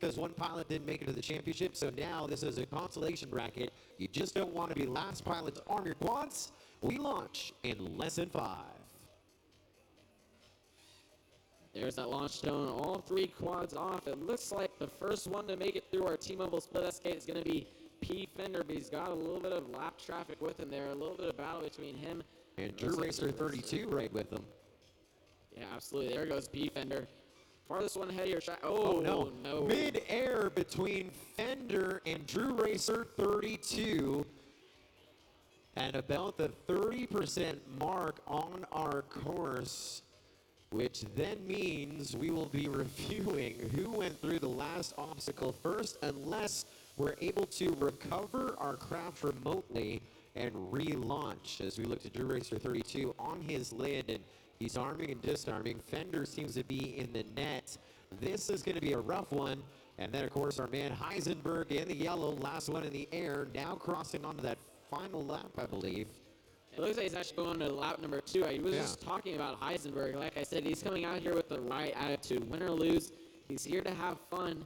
because one pilot didn't make it to the championship. So now this is a consolation bracket. You just don't want to be last. Pilots, arm your quads. We launch in less than 5. There's that launch zone, all 3 quads off. It looks like the first one to make it through our T-Mobile split escape is going to be Pfender, but he's got a little bit of lap traffic with him there, a little bit of battle between him and Drew Racer 32 right with him. Yeah, absolutely. There goes Pfender. Farthest one ahead of your track. Oh, no. Mid-air between Pfender and Drew Racer 32. At about the 30% mark on our course, which then means we will be reviewing who went through the last obstacle first, unless we're able to recover our craft remotely and relaunch as we look to Drew Racer 32 on his lid, and he's arming and disarming. Pfender seems to be in the net. This is going to be a rough one. And then, of course, our man Heisenberg in the yellow, last one in the air, now crossing onto that final lap, I believe. It looks like he's actually going to lap number 2. I was just talking about Heisenberg. Like I said, he's coming out here with the right attitude. Win or lose, he's here to have fun.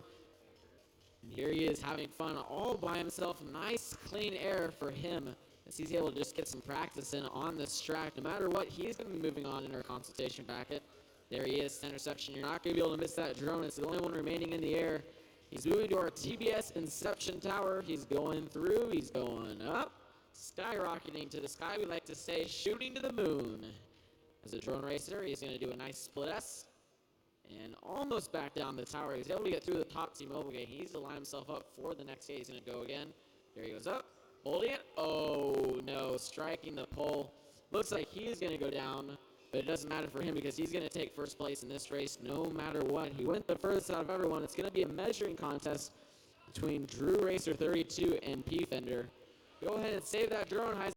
And here he is having fun all by himself. Nice, clean air for him as he's able to just get some practice in on this track. No matter what, he's going to be moving on in our consultation bracket. There he is, center section. You're not going to be able to miss that drone. It's the only one remaining in the air. He's moving to our TBS Inception Tower. He's going through. He's going up. Skyrocketing to the sky, we like to say, shooting to the moon. As a drone racer, he's going to do a nice split S. And almost back down the tower. He's able to get through the top T-Mobile gate. He needs to line himself up for the next gate. He's going to go again. There he goes up. Holding it. Oh, no. Striking the pole. Looks like he is going to go down. But it doesn't matter for him because he's going to take first place in this race no matter what. He went the furthest out of everyone. It's going to be a measuring contest between Drew Racer 32 and Pfender. Go ahead and save that drone, Heisenberg.